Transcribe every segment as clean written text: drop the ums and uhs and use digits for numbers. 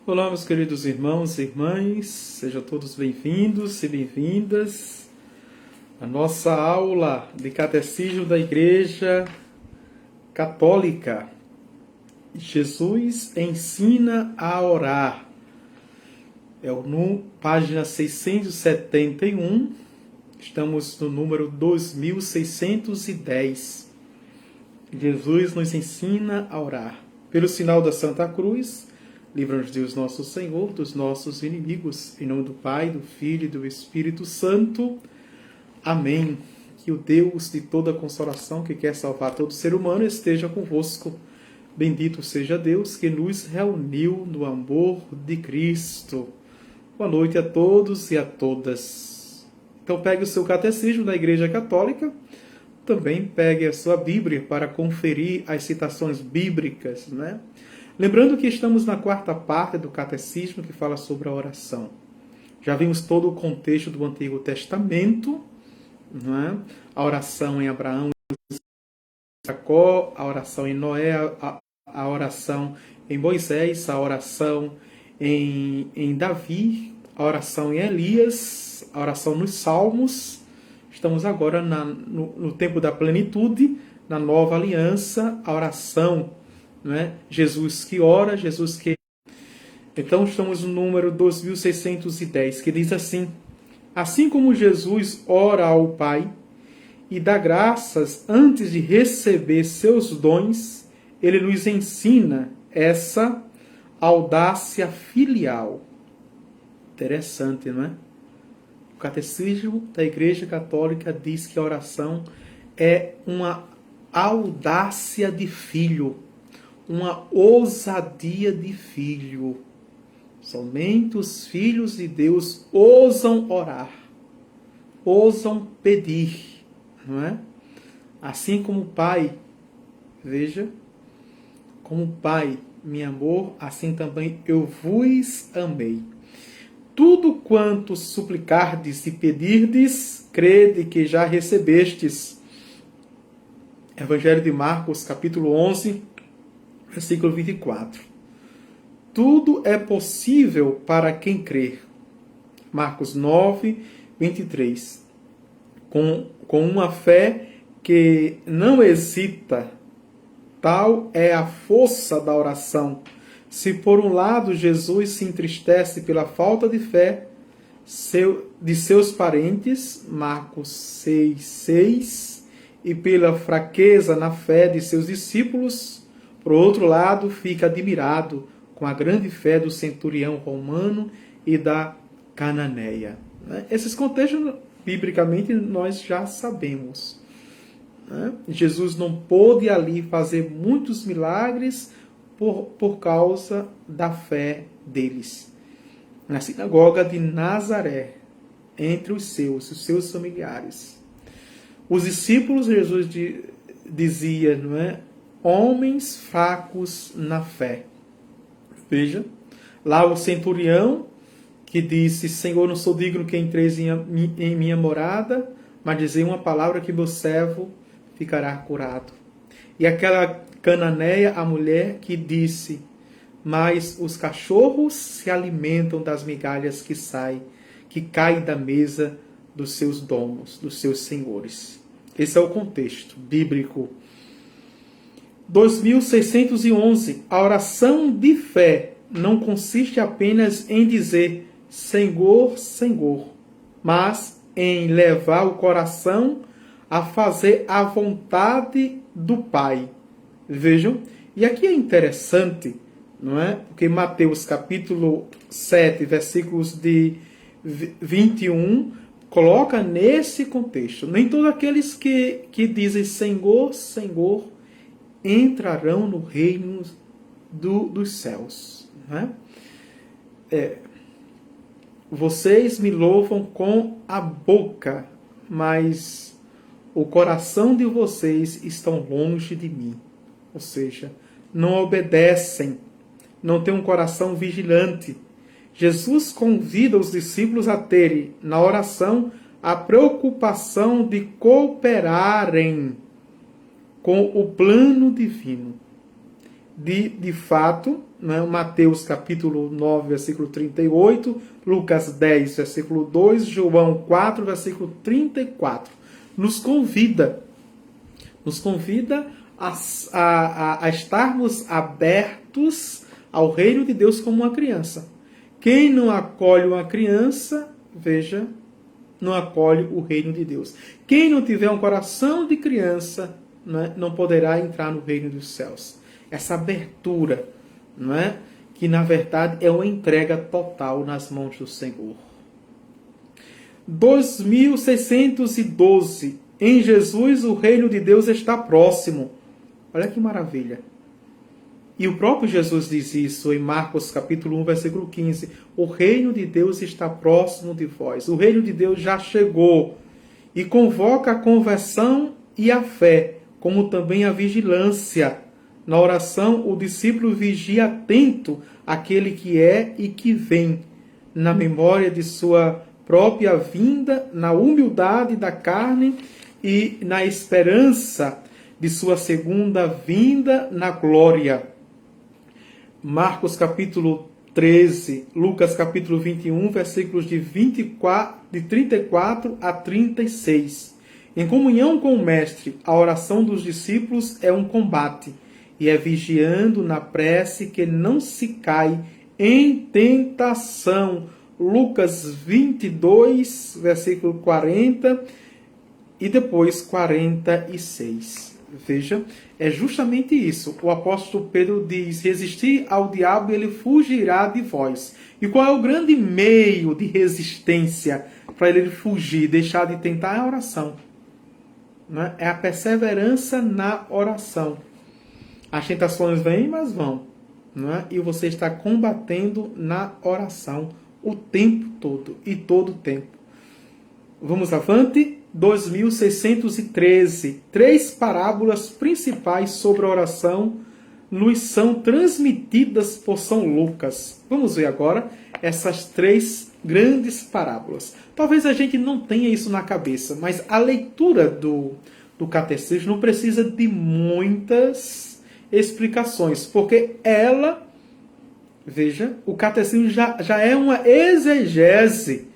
Olá, meus queridos irmãos e irmãs, sejam todos bem-vindos e bem-vindas à nossa aula de Catecismo da Igreja Católica. Jesus ensina a orar. Página 671, estamos no número 2610. Jesus nos ensina a orar. Pelo sinal da Santa Cruz, livra-nos Deus nosso Senhor dos nossos inimigos. Em nome do Pai, do Filho e do Espírito Santo. Amém. Que o Deus de toda consolação, que quer salvar todo ser humano, esteja convosco. Bendito seja Deus que nos reuniu no amor de Cristo. Boa noite a todos e a todas. Então pegue o seu catecismo da Igreja Católica. Também pegue a sua Bíblia para conferir as citações bíblicas, né? Lembrando que estamos na quarta parte do Catecismo que fala sobre a oração. Já vimos todo o contexto do Antigo Testamento, não é? A oração em Abraão e Jacó, a oração em Noé, a oração em Moisés, a oração em Davi, a oração em Elias, a oração nos Salmos. Estamos agora no tempo da plenitude, na nova aliança, a oração, não é? Jesus que ora, Jesus que... Então estamos no número 2610, que diz assim: assim como Jesus ora ao Pai e dá graças antes de receber seus dons, ele nos ensina essa audácia filial. Interessante, não é? O Catecismo da Igreja Católica diz que a oração é uma audácia de filho, uma ousadia de filho. Somente os filhos de Deus ousam orar, ousam pedir, não é? Assim como o Pai, veja, como o Pai me amou, assim também eu vos amei. Tudo quanto suplicardes e pedirdes, crede que já recebestes. Evangelho de Marcos, capítulo 11, versículo 24. Tudo é possível para quem crer. Marcos 9, 23. Com uma fé que não hesita, tal é a força da oração. Se por um lado Jesus se entristece pela falta de fé de seus parentes, Marcos 6, 6, e pela fraqueza na fé de seus discípulos, por outro lado, fica admirado com a grande fé do centurião romano e da cananeia. Esses contextos, biblicamente, nós já sabemos. Jesus não pôde ali fazer muitos milagres por causa da fé deles. Na sinagoga de Nazaré, entre os seus familiares. Os discípulos, Jesus dizia, não é? Homens fracos na fé. Veja, lá o centurião que disse: Senhor, não sou digno que entreis em minha morada, mas dizei uma palavra que meu servo ficará curado. E aquela cananeia, a mulher que disse: mas os cachorros se alimentam das migalhas que caem da mesa dos seus donos, dos seus senhores. Esse é o contexto bíblico. 2611. A oração de fé não consiste apenas em dizer Senhor, Senhor, mas em levar o coração a fazer a vontade do Pai. Vejam, e aqui é interessante, não é? Porque Mateus capítulo 7, versículos de 21, coloca nesse contexto. Nem todos aqueles que dizem Senhor, Senhor, entrarão no reino dos céus. Não é? Vocês me louvam com a boca, mas o coração de vocês estão longe de mim. Ou seja, não obedecem, não têm um coração vigilante. Jesus convida os discípulos a terem, na oração, a preocupação de cooperarem com o plano divino. de fato, né, Mateus capítulo 9, versículo 38, Lucas 10, versículo 2, João 4, versículo 34, nos convida a estarmos abertos ao reino de Deus como uma criança. Quem não acolhe uma criança, veja, não acolhe o reino de Deus. Quem não tiver um coração de criança, né, não poderá entrar no reino dos céus. Essa abertura, não é? Que na verdade é uma entrega total nas mãos do Senhor. 2612. Em Jesus o reino de Deus está próximo. Olha que maravilha. E o próprio Jesus diz isso em Marcos capítulo 1, versículo 15. O reino de Deus está próximo de vós. O reino de Deus já chegou. E convoca a conversão e a fé, como também a vigilância. Na oração, o discípulo vigia atento àquele que é e que vem, na memória de sua própria vinda, na humildade da carne e na esperança de sua segunda vinda na glória. Marcos capítulo 13, Lucas capítulo 21, versículos de 34 a 36. Em comunhão com o Mestre, a oração dos discípulos é um combate, e é vigiando na prece que não se cai em tentação. Lucas 22, versículo 40 e depois 46. Veja, é justamente isso. O apóstolo Pedro diz: resistir ao diabo e ele fugirá de vós. E qual é o grande meio de resistência para ele fugir, deixar de tentar? É a oração. Né? É a perseverança na oração. As tentações vêm, mas vão. Não é? E você está combatendo na oração o tempo todo e todo o tempo. Vamos avante. 2613. 3 parábolas principais sobre a oração nos são transmitidas por São Lucas. Vamos ver agora essas 3 grandes parábolas. Talvez a gente não tenha isso na cabeça, mas a leitura do catecismo não precisa de muitas explicações, porque ela, veja, o catecismo já é uma exegese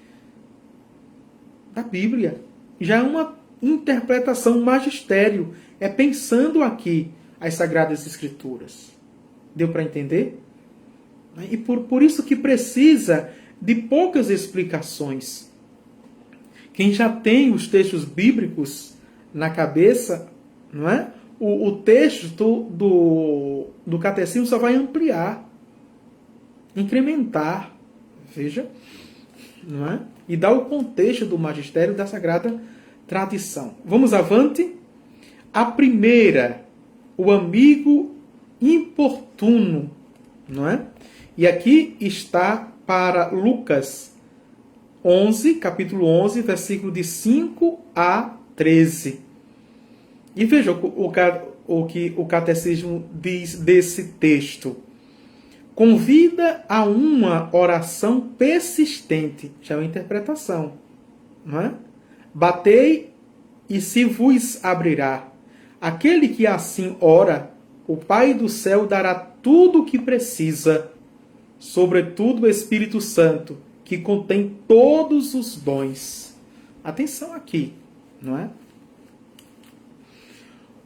da Bíblia, já é uma interpretação, um magistério, é pensando aqui as Sagradas Escrituras. Deu para entender? E por isso que precisa de poucas explicações. Quem já tem os textos bíblicos na cabeça, não é? O texto do catecismo só vai ampliar, incrementar, veja, não é? E dar o contexto do magistério da Sagrada Tradição. Vamos avante? A primeira, o amigo importuno, não é? E aqui está para Lucas 11, capítulo 11, versículo de 5 a 13. E veja o que o catecismo diz desse texto. Convida a uma oração persistente. Já é uma interpretação. Não é? Batei e se vos abrirá. Aquele que assim ora, o Pai do céu dará tudo o que precisa, sobretudo o Espírito Santo, que contém todos os dons. Atenção aqui, não é?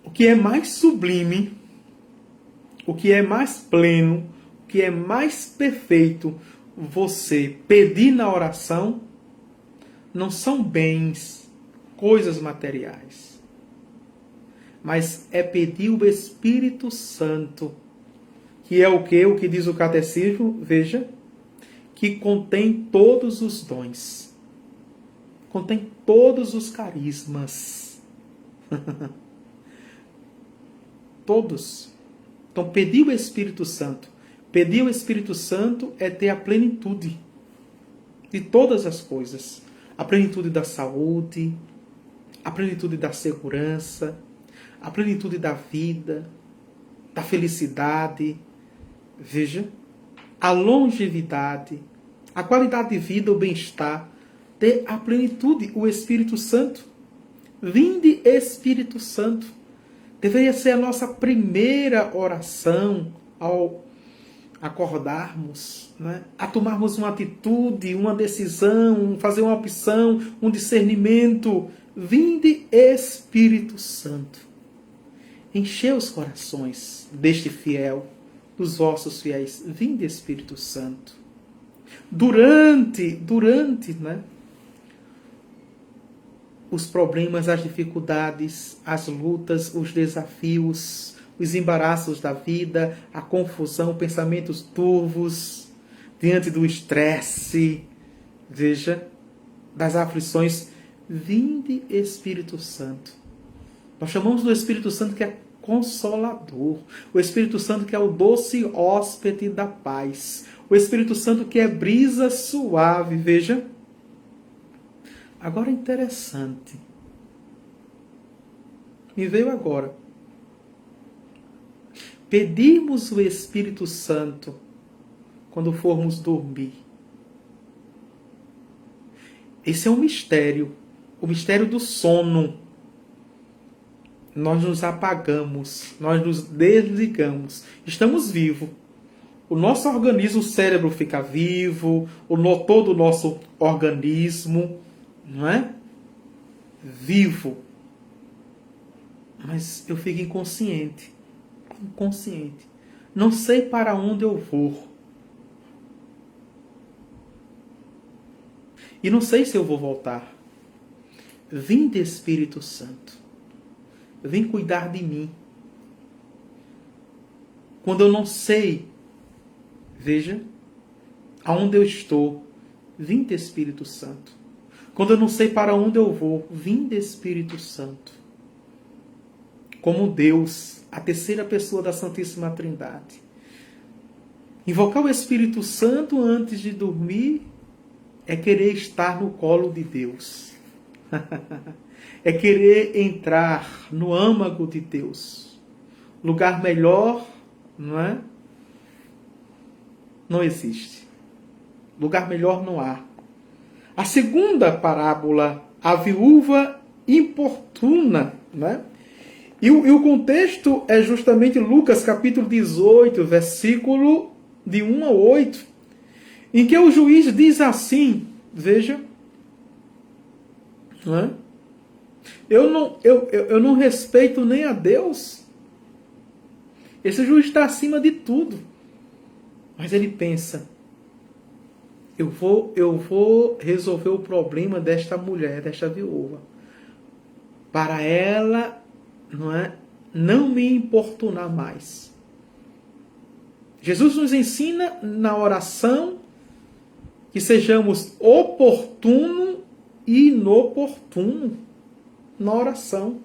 O que é mais sublime, o que é mais pleno, o que é mais perfeito você pedir na oração não são bens, coisas materiais, mas é pedir o Espírito Santo, que é o que? O que diz o catecismo, veja, que contém todos os dons, contém todos os carismas. Todos. Então, pedir o Espírito Santo. Pedir o Espírito Santo é ter a plenitude de todas as coisas. A plenitude da saúde, a plenitude da segurança, a plenitude da vida, da felicidade. Veja, a longevidade, a qualidade de vida, o bem-estar. Ter a plenitude, o Espírito Santo. Vinde Espírito Santo. Deveria ser a nossa primeira oração ao acordarmos, né? A tomarmos uma atitude, uma decisão, fazer uma opção, um discernimento. Vinde, Espírito Santo, enchei os corações deste fiel, dos vossos fiéis. Vinde, Espírito Santo. Durante, né? Os problemas, as dificuldades, as lutas, os desafios, os embaraços da vida, a confusão, pensamentos turvos, diante do estresse, veja, das aflições. Vinde, Espírito Santo. Nós chamamos do Espírito Santo que é consolador, o Espírito Santo que é o doce hóspede da paz, o Espírito Santo que é brisa suave, veja. Agora é interessante. Me veio agora. Pedirmos o Espírito Santo quando formos dormir. Esse é um mistério. O mistério do sono. Nós nos apagamos. Nós nos desligamos. Estamos vivos. O nosso organismo, o cérebro fica vivo. Todo o nosso organismo, não é? Vivo. Mas eu fico inconsciente. Não sei para onde eu vou. E não sei se eu vou voltar. Vinde, Espírito Santo. Vem cuidar de mim. Quando eu não sei, veja, aonde eu estou. Vinde, Espírito Santo. Quando eu não sei para onde eu vou, vinde, Espírito Santo. Como Deus, a terceira pessoa da Santíssima Trindade. Invocar o Espírito Santo antes de dormir é querer estar no colo de Deus. É querer entrar no âmago de Deus. Lugar melhor, não é? Não existe. Lugar melhor não há. A segunda parábola, a viúva importuna, né? E o contexto é justamente Lucas capítulo 18, versículo de 1 a 8, em que o juiz diz assim, veja, não é? Eu não respeito nem a Deus. Esse juiz está acima de tudo. Mas ele pensa, eu vou resolver o problema desta mulher, desta viúva. Para ela, não me importunar mais. Jesus nos ensina na oração que sejamos oportuno e inoportuno na oração.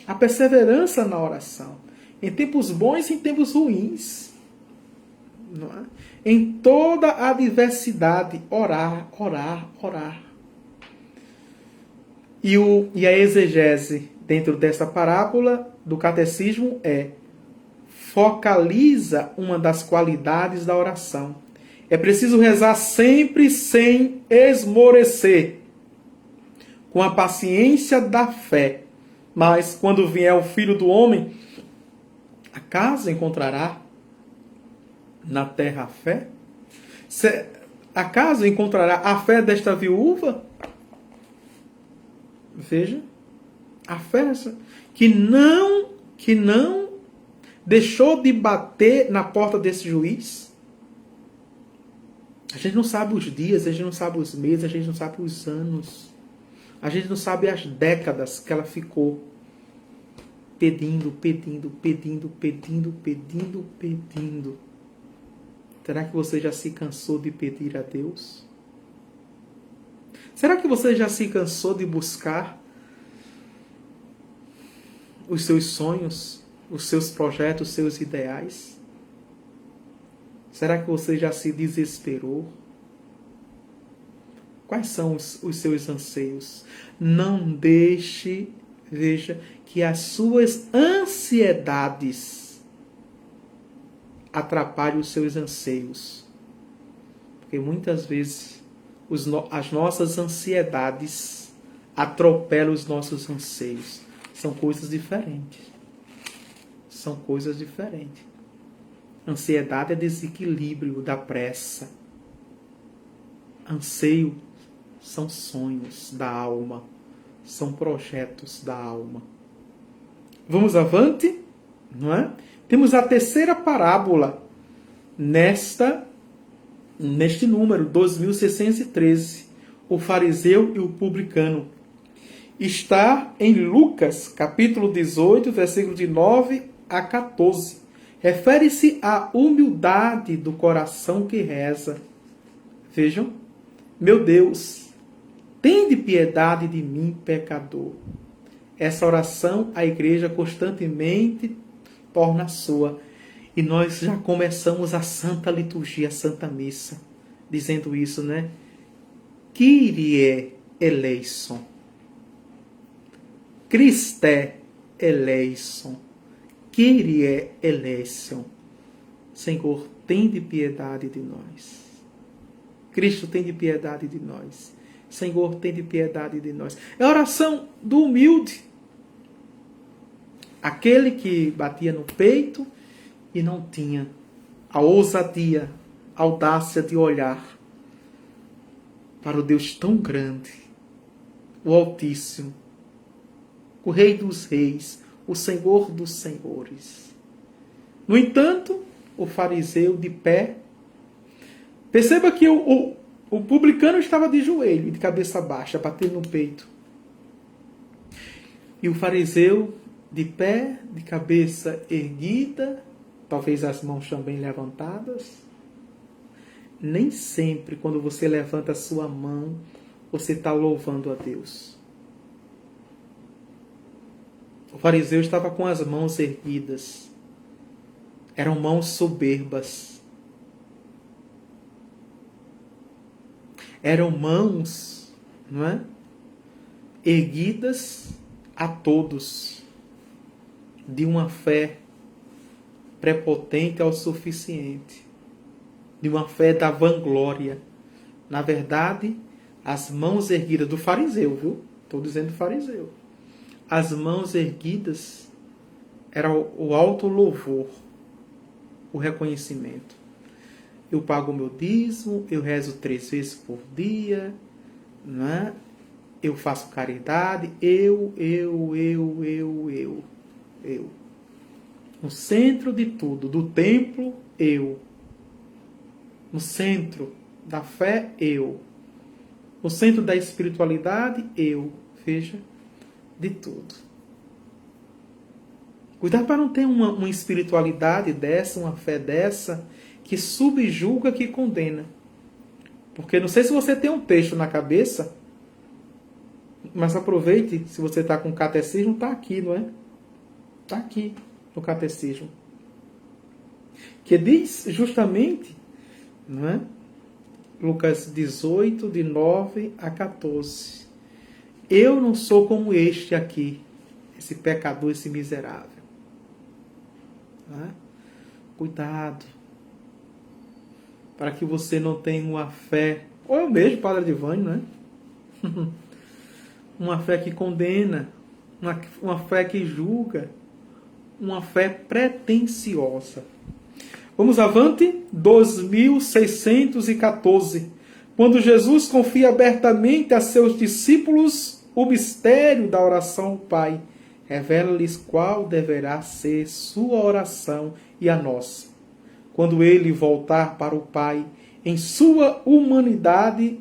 A perseverança na oração. Em tempos bons e em tempos ruins. Não é? Em toda a adversidade, orar. E a exegese dentro dessa parábola do catecismo focaliza uma das qualidades da oração. É preciso rezar sempre sem esmorecer, com a paciência da fé. Mas quando vier o Filho do Homem, acaso encontrará na terra a fé? Acaso encontrará a fé desta viúva? Veja, a fé que não deixou de bater na porta desse juiz. A gente não sabe os dias, a gente não sabe os meses, a gente não sabe os anos. A gente não sabe as décadas que ela ficou pedindo. Será que você já se cansou de pedir a Deus? Será que você já se cansou de buscar os seus sonhos, os seus projetos, os seus ideais? Será que você já se desesperou? Quais são os seus anseios? Não deixe, veja, que as suas ansiedades atrapalhem os seus anseios. Porque muitas vezes as nossas ansiedades atropelam os nossos anseios. São coisas diferentes. Ansiedade é desequilíbrio da pressa. Anseio são sonhos da alma, são projetos da alma. Vamos avante, não é? Temos a terceira parábola neste número, 2613, o fariseu e o publicano. Está em Lucas, capítulo 18, versículo de 9 a 14. Refere-se à humildade do coração que reza. Vejam, meu Deus, tende piedade de mim, pecador. Essa oração a igreja constantemente torna sua. E nós já começamos a Santa Liturgia, a Santa Missa, dizendo isso, né? Kyrie eleison. Christe eleison. Kyrie eleison. Senhor, tende piedade de nós. Cristo, tende piedade de nós. Senhor, tende piedade de nós. É a oração do humilde. Aquele que batia no peito e não tinha a ousadia, a audácia de olhar para o Deus tão grande, o Altíssimo, o Rei dos Reis, o Senhor dos Senhores. No entanto, o fariseu de pé, perceba que o publicano estava de joelho, de cabeça baixa, batendo no peito. E o fariseu de pé, de cabeça erguida, talvez as mãos também levantadas. Nem sempre, quando você levanta a sua mão, você está louvando a Deus. O fariseu estava com as mãos erguidas. Eram mãos soberbas. Eram mãos, não é? Erguidas a todos, de uma fé prepotente ao suficiente, de uma fé da vanglória. Na verdade, as mãos erguidas do fariseu, viu? Estou dizendo fariseu. As mãos erguidas era o alto louvor, o reconhecimento. Eu pago o meu dízimo, eu rezo 3 vezes por dia, não é? Eu faço caridade, eu. No centro de tudo, do templo, eu. No centro da fé, eu. No centro da espiritualidade, eu. Veja, de tudo. Cuidado para não ter uma espiritualidade dessa, uma fé dessa, que subjuga, que condena. Porque não sei se você tem um texto na cabeça, mas aproveite, se você está com o catecismo, está aqui, não é? Está aqui no catecismo. Que diz justamente, não é? Lucas 18, de 9 a 14. Eu não sou como este aqui, esse pecador, esse miserável. Não é? Cuidado, para que você não tenha uma fé, ou eu mesmo, Padre Adivânio, não é? Uma fé que condena, uma fé que julga, uma fé pretensiosa. Vamos avante, 2614. Quando Jesus confia abertamente a seus discípulos o mistério da oração ao Pai, revela-lhes qual deverá ser sua oração e a nossa. Quando ele voltar para o Pai, em sua humanidade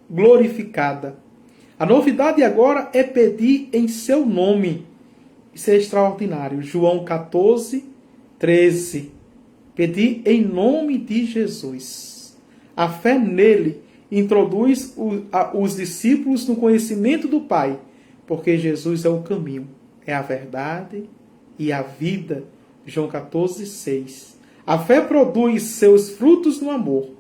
glorificada. A novidade agora é pedir em seu nome. Isso é extraordinário. João 14, 13. Pedir em nome de Jesus. A fé nele introduz os discípulos no conhecimento do Pai, porque Jesus é o caminho, é a verdade e a vida. João 14, 6. A fé produz seus frutos no amor.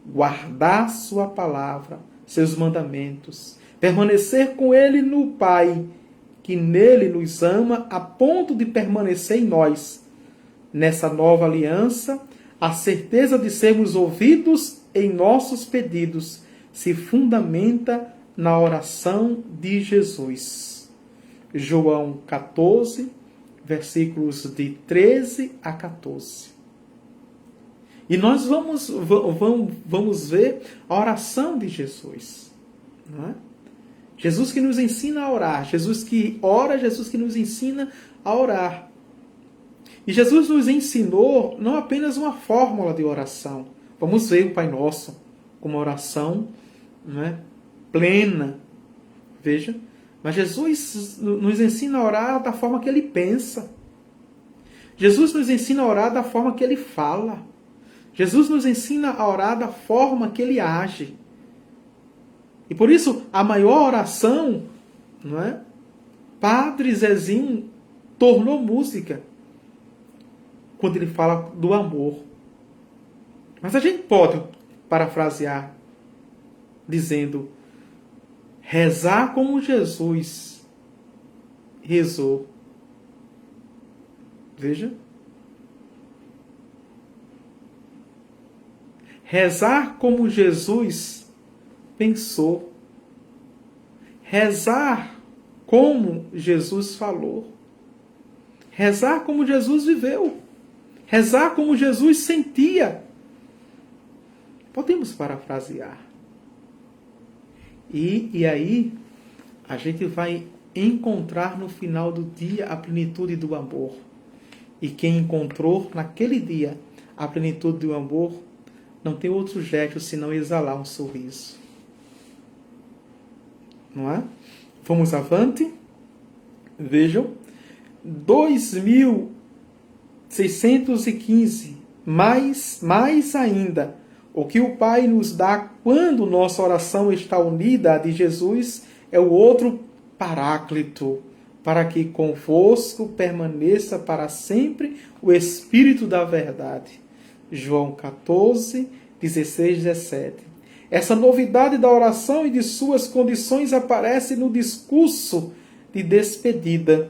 Guardar sua palavra, seus mandamentos. Permanecer com ele no Pai, que nele nos ama a ponto de permanecer em nós. Nessa nova aliança, a certeza de sermos ouvidos em nossos pedidos se fundamenta na oração de Jesus. João 14, versículos de 13 a 14. E nós vamos ver a oração de Jesus. Não é? Jesus que nos ensina a orar. Jesus que ora, Jesus que nos ensina a orar. E Jesus nos ensinou não apenas uma fórmula de oração. Vamos ver o Pai Nosso como uma oração, não é, plena. Veja. Mas Jesus nos ensina a orar da forma que Ele pensa. Jesus nos ensina a orar da forma que Ele fala. Jesus nos ensina a orar da forma que Ele age. E por isso, a maior oração, não é? Padre Zezinho tornou música quando ele fala do amor. Mas a gente pode parafrasear dizendo: rezar como Jesus rezou. Veja. Rezar como Jesus pensou. Rezar como Jesus falou. Rezar como Jesus viveu. Rezar como Jesus sentia. Podemos parafrasear. E aí, a gente vai encontrar no final do dia a plenitude do amor. E quem encontrou naquele dia a plenitude do amor, não tem outro jeito senão exalar um sorriso. Não é? Vamos avante. Vejam. 2615. Mais ainda, o que o Pai nos dá quando nossa oração está unida à de Jesus é o outro Paráclito, para que convosco permaneça para sempre o Espírito da verdade. João 14, 16, 17. Essa novidade da oração e de suas condições aparece no discurso de despedida.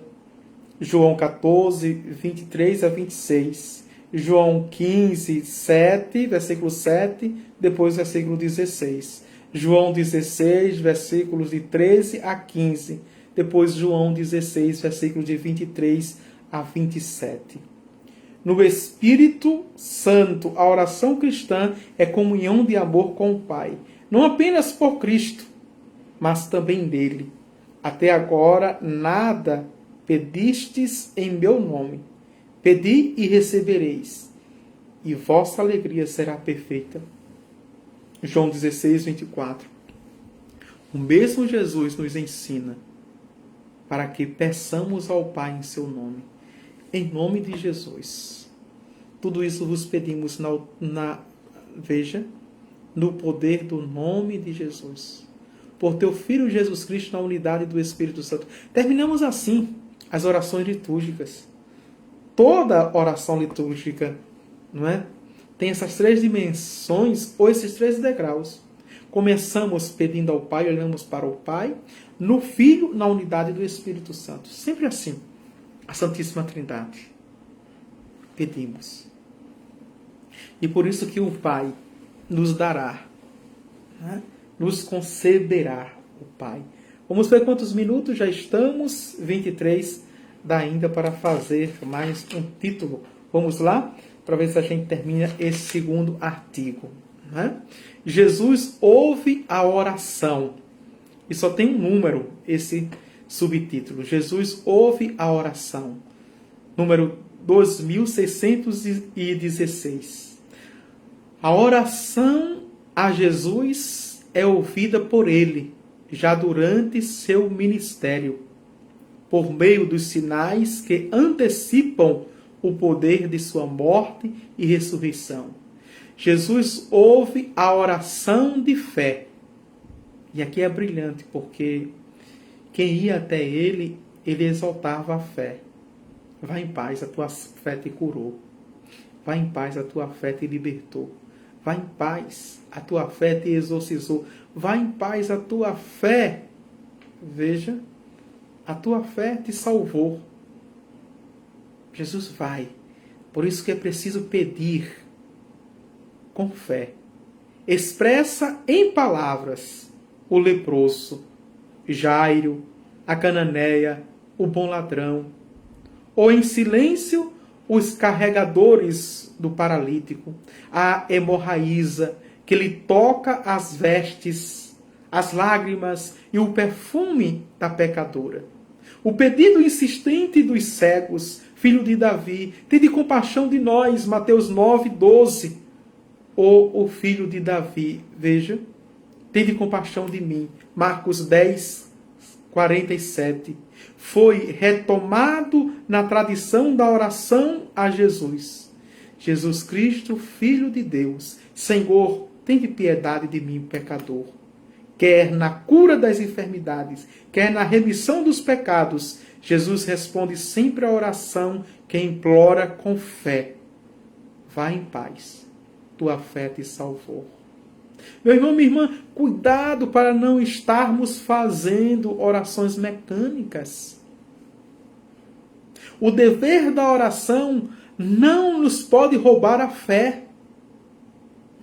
João 14, 23 a 26. João 15, 7, versículo 7, depois versículo 16. João 16, versículos de 13 a 15. Depois João 16, versículos de 23 a 27. No Espírito Santo, a oração cristã é comunhão de amor com o Pai. Não apenas por Cristo, mas também dele. Até agora nada pedistes em meu nome. Pedi e recebereis, e vossa alegria será perfeita. João 16, 24. O mesmo Jesus nos ensina para que peçamos ao Pai em seu nome. Em nome de Jesus. Tudo isso vos pedimos veja, no poder do nome de Jesus. Por teu Filho Jesus Cristo, na unidade do Espírito Santo. Terminamos assim as orações litúrgicas. Toda oração litúrgica, não é? Tem essas três dimensões, ou esses três degraus. Começamos pedindo ao Pai, olhamos para o Pai, no Filho, na unidade do Espírito Santo. Sempre assim. A Santíssima Trindade. Pedimos. E por isso que o Pai nos dará, né? Nos concederá o Pai. Vamos ver quantos minutos já estamos. 23. Dá ainda para fazer mais um título. Vamos lá? Para ver se a gente termina esse segundo artigo. Né? Jesus ouve a oração. E só tem um número esse subtítulo. Jesus ouve a oração. Número 2616. A oração a Jesus é ouvida por ele, já durante seu ministério, por meio dos sinais que antecipam o poder de sua morte e ressurreição. Jesus ouve a oração de fé. E aqui é brilhante, porque quem ia até ele, ele exaltava a fé. Vá em paz, a tua fé te curou. Vá em paz, a tua fé te libertou. Vá em paz, a tua fé te exorcizou. Vá em paz, a tua fé, veja, a tua fé te salvou. Jesus vai. Por isso que é preciso pedir com fé. Expressa em palavras o leproso, Jairo, a cananeia, o bom ladrão. Ou em silêncio, os carregadores do paralítico, a hemorraíza, que lhe toca as vestes, as lágrimas e o perfume da pecadora. O pedido insistente dos cegos, filho de Davi, tende compaixão de nós, Mateus 9:12. Ou o filho de Davi, veja, tende compaixão de mim, Marcos 10:47. Foi retomado na tradição da oração a Jesus. Jesus Cristo, Filho de Deus, Senhor, tende piedade de mim, pecador. Quer na cura das enfermidades, quer na remissão dos pecados, Jesus responde sempre à oração que implora com fé. Vá em paz, tua fé te salvou. Meu irmão, minha irmã, cuidado para não estarmos fazendo orações mecânicas. O dever da oração não nos pode roubar a fé.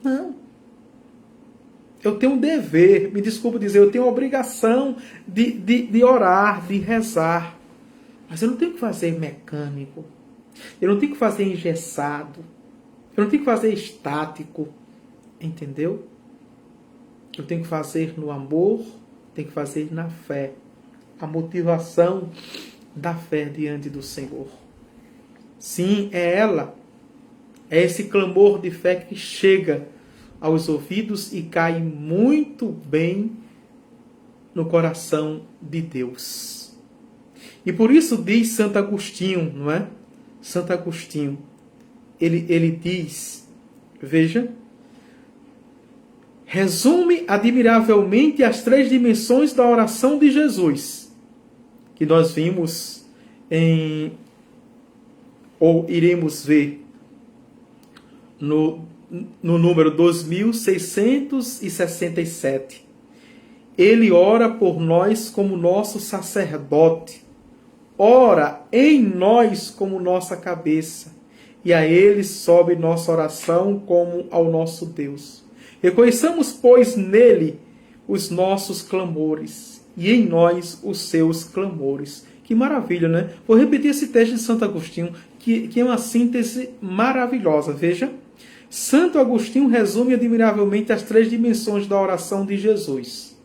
Não. Eu tenho um dever, me desculpe dizer, eu tenho a obrigação de orar, de rezar. Mas eu não tenho que fazer mecânico. Eu não tenho que fazer engessado. Eu não tenho que fazer estático. Entendeu? Eu tenho que fazer no amor, tenho que fazer na fé. A motivação da fé diante do Senhor. Sim, é ela. É esse clamor de fé que chega aos ouvidos e cai muito bem no coração de Deus. E por isso diz Santo Agostinho, não é? Santo Agostinho, ele diz, veja, resume admiravelmente as 3 dimensões da oração de Jesus, que nós vimos ou iremos ver no número 2667. Ele ora por nós como nosso sacerdote, ora em nós como nossa cabeça, e a ele sobe nossa oração como ao nosso Deus. Reconheçamos, pois, nele os nossos clamores, e em nós os seus clamores. Que maravilha, né? Vou repetir esse texto de Santo Agostinho, que é uma síntese maravilhosa. Veja, Santo Agostinho resume admiravelmente as 3 dimensões da oração de Jesus.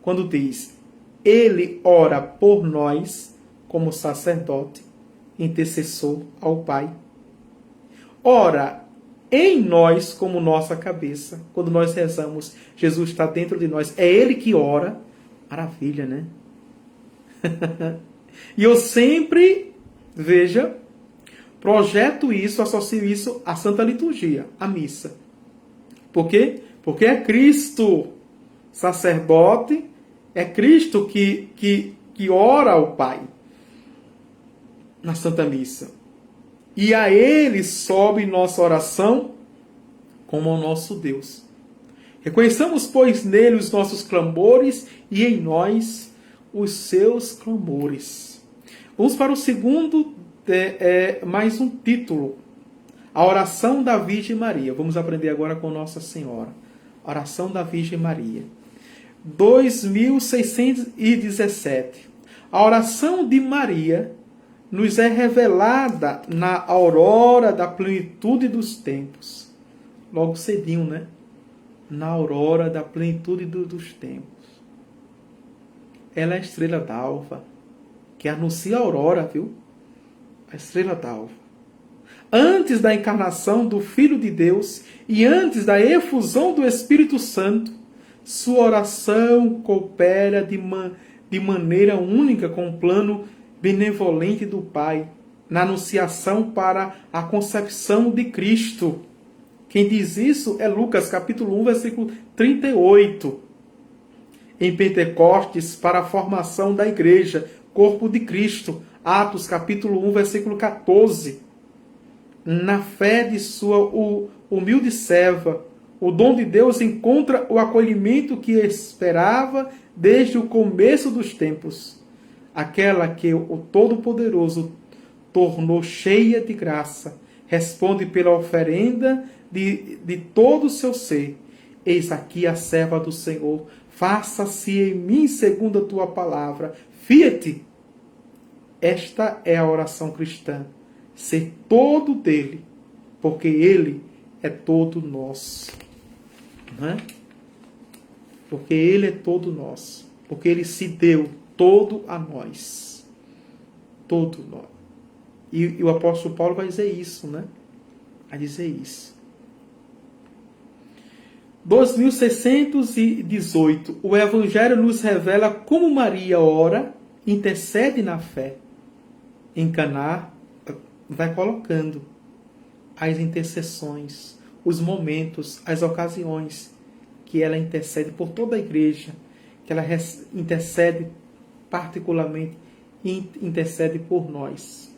Quando diz, ele ora por nós como sacerdote, intercessor ao Pai. Ora em nós como nossa cabeça. Quando nós rezamos, Jesus está dentro de nós. É ele que ora. Maravilha, né? E eu sempre, veja, projeto isso, associo isso à Santa Liturgia, à missa. Por quê? Porque é Cristo sacerdote, é Cristo que ora ao Pai na Santa Missa. E a Ele sobe nossa oração como ao nosso Deus. Reconheçamos, pois, nele os nossos clamores e em nós os seus clamores. Vamos para o segundo, mais um título. A oração da Virgem Maria. Vamos aprender agora com Nossa Senhora. Oração da Virgem Maria. 2617. A oração de Maria nos é revelada na aurora da plenitude dos tempos. Logo cedinho, né? Na aurora da plenitude dos tempos. Ela é a estrela d'alva, que anuncia a aurora, viu? A estrela d'alva. Antes da encarnação do Filho de Deus e antes da efusão do Espírito Santo, sua oração coopera de maneira única com o plano benevolente do Pai, na anunciação para a concepção de Cristo. Quem diz isso é Lucas, capítulo 1, versículo 38. Em Pentecostes, para a formação da igreja, corpo de Cristo. Atos, capítulo 1, versículo 14. Na fé de sua humilde serva, o dom de Deus encontra o acolhimento que esperava desde o começo dos tempos. Aquela que o Todo-Poderoso tornou cheia de graça, responde pela oferenda de todo o seu ser. Eis aqui a serva do Senhor, faça-se em mim segundo a tua palavra. Fiat. Esta é a oração cristã. ser todo dele, porque ele é todo nosso. Não é? Porque ele é todo nosso. Porque ele se deu todo a nós. Todo nós. E o apóstolo Paulo vai dizer isso, né? Vai dizer isso. 2618. O Evangelho nos revela como Maria ora, intercede na fé. Em Caná, vai colocando as intercessões, os momentos, as ocasiões que ela intercede por toda a igreja, que ela intercede particularmente e intercede por nós.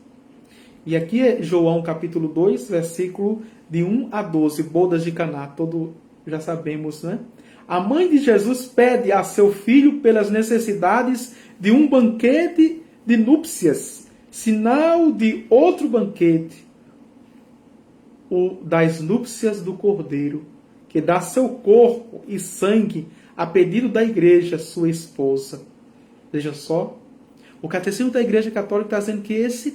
E aqui é João capítulo 2, versículo de 1 a 12, bodas de Caná, todo já sabemos, né? A mãe de Jesus pede a seu filho pelas necessidades de um banquete de núpcias, sinal de outro banquete, o das núpcias do Cordeiro, que dá seu corpo e sangue a pedido da igreja, sua esposa. Veja só, o Catecismo da Igreja Católica está dizendo que este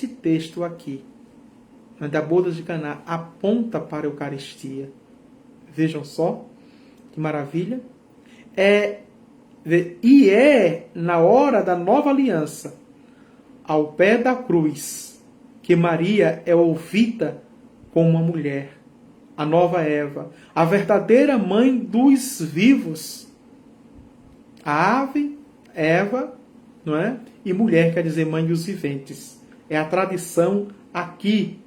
texto aqui, da boda de Caná, aponta para a Eucaristia. Vejam só, que maravilha. É na hora da nova aliança, ao pé da cruz, que Maria é ouvida como uma mulher, a nova Eva, a verdadeira mãe dos vivos. A ave, Eva, não é? E mulher quer dizer mãe dos viventes. É a tradição aqui,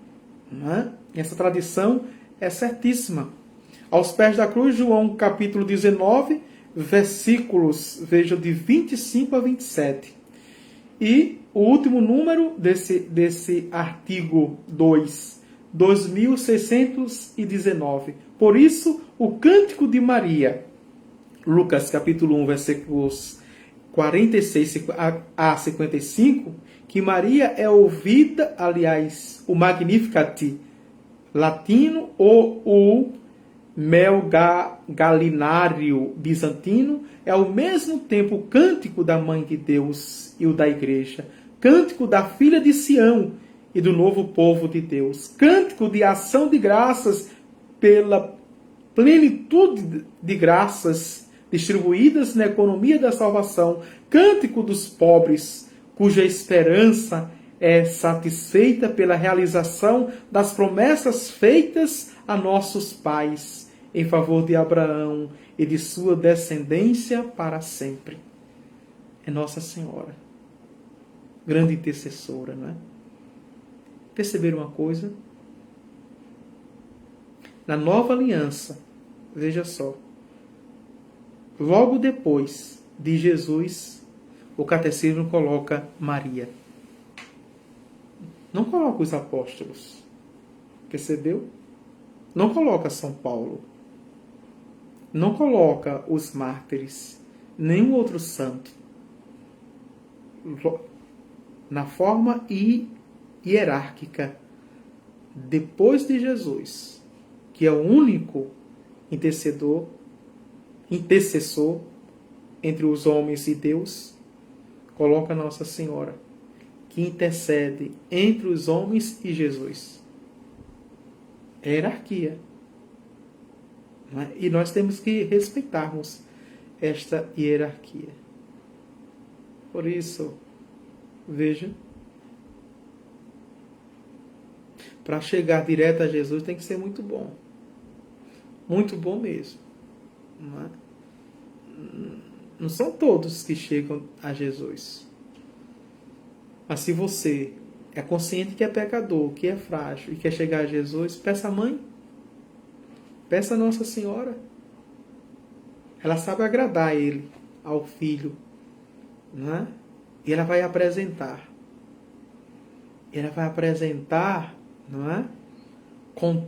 não é? E essa tradição é certíssima. Aos pés da cruz, João capítulo 19, versículos, vejam, de 25 a 27. E o último número desse artigo 2, 2619. Por isso, o Cântico de Maria, Lucas capítulo 1, versículos 46 a 55, que Maria é ouvida, aliás, o Magnificat latino ou o Melgalinário bizantino, é ao mesmo tempo o cântico da Mãe de Deus e o da Igreja, cântico da Filha de Sião e do novo povo de Deus, cântico de ação de graças pela plenitude de graças distribuídas na economia da salvação, cântico dos pobres, cuja esperança é satisfeita pela realização das promessas feitas a nossos pais, em favor de Abraão e de sua descendência para sempre. É Nossa Senhora, grande intercessora, não é? Perceberam uma coisa? Na nova aliança, veja só, logo depois de Jesus, o catecismo coloca Maria. Não coloca os apóstolos. Percebeu? Não coloca São Paulo. Não coloca os mártires. Nenhum outro santo. Na forma hierárquica, depois de Jesus, que é o único intercessor entre os homens e Deus, coloca Nossa Senhora, que intercede entre os homens e Jesus. É hierarquia. E nós temos que respeitarmos esta hierarquia. Por isso, veja, para chegar direto a Jesus tem que ser muito bom. Muito bom mesmo. Não são todos que chegam a Jesus. Mas se você é consciente que é pecador, que é frágil e quer chegar a Jesus, peça a mãe. Peça a Nossa Senhora. Ela sabe agradar a Ele, ao Filho. Não é? E ela vai apresentar. Ela vai apresentar, não é? Com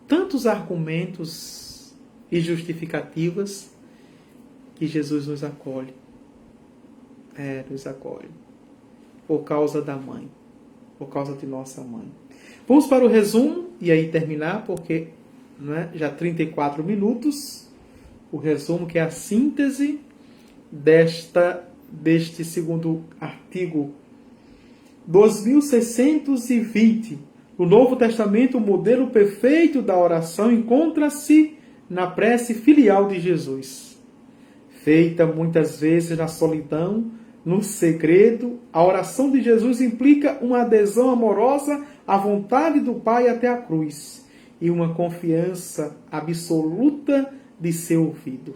tantos argumentos e justificativas que Jesus nos acolhe. Nos acolhe. Por causa da mãe. Por causa de nossa mãe. Vamos para o resumo e aí terminar, porque não é? Já 34 minutos. O resumo, que é a síntese deste segundo artigo 2620. No Novo Testamento, o modelo perfeito da oração encontra-se na prece filial de Jesus. Feita muitas vezes na solidão, no segredo, a oração de Jesus implica uma adesão amorosa à vontade do Pai até a cruz e uma confiança absoluta de seu ouvido.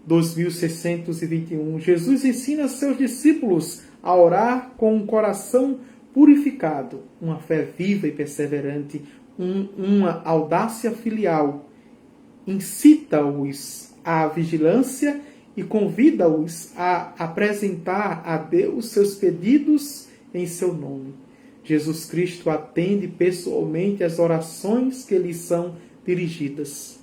2621. Jesus ensina seus discípulos a orar com um coração purificado, uma fé viva e perseverante, uma audácia filial. Incita-os à vigilância e convida-os a apresentar a Deus seus pedidos em seu nome. Jesus Cristo atende pessoalmente às orações que lhes são dirigidas.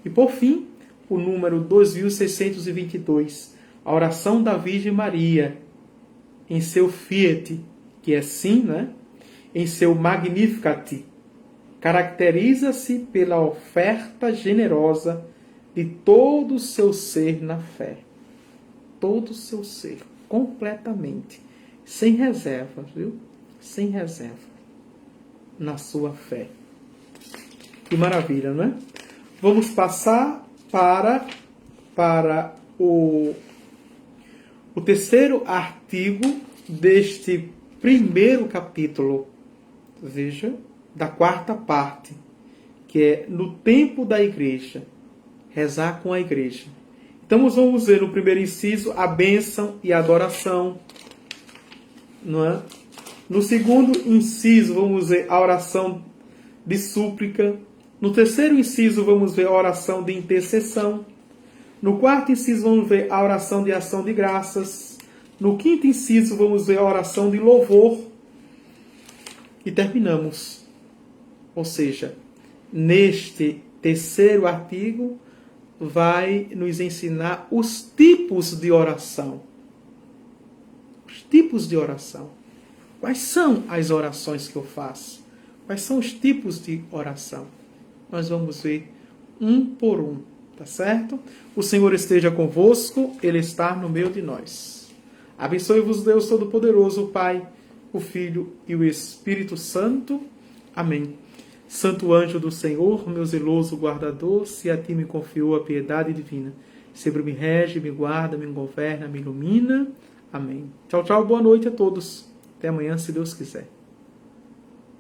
E por fim, o número 2622, a oração da Virgem Maria, em seu Fiat, que é sim, né? Em seu Magnificat, caracteriza-se pela oferta generosa de todo o seu ser na fé. Todo o seu ser, completamente, sem reserva, viu? Sem reserva, na sua fé. Que maravilha, não é? Vamos passar para o terceiro artigo deste primeiro capítulo, veja, da quarta parte, que é no tempo da igreja, rezar com a igreja. Então, nós vamos ver no primeiro inciso a bênção e a adoração, não é? No segundo inciso, vamos ver a oração de súplica. No terceiro inciso, vamos ver a oração de intercessão. No quarto inciso, vamos ver a oração de ação de graças. No quinto inciso, vamos ver a oração de louvor. E terminamos. Ou seja, neste terceiro artigo, vai nos ensinar os tipos de oração. Os tipos de oração. Quais são as orações que eu faço? Quais são os tipos de oração? Nós vamos ver um por um, tá certo? O Senhor esteja convosco, Ele está no meio de nós. Abençoe-vos Deus Todo-Poderoso, o Pai, o Filho e o Espírito Santo. Amém. Santo anjo do Senhor, meu zeloso guardador, se a ti me confiou a piedade divina, sempre me rege, me guarda, me governa, me ilumina. Amém. Tchau, tchau, boa noite a todos. Até amanhã, se Deus quiser.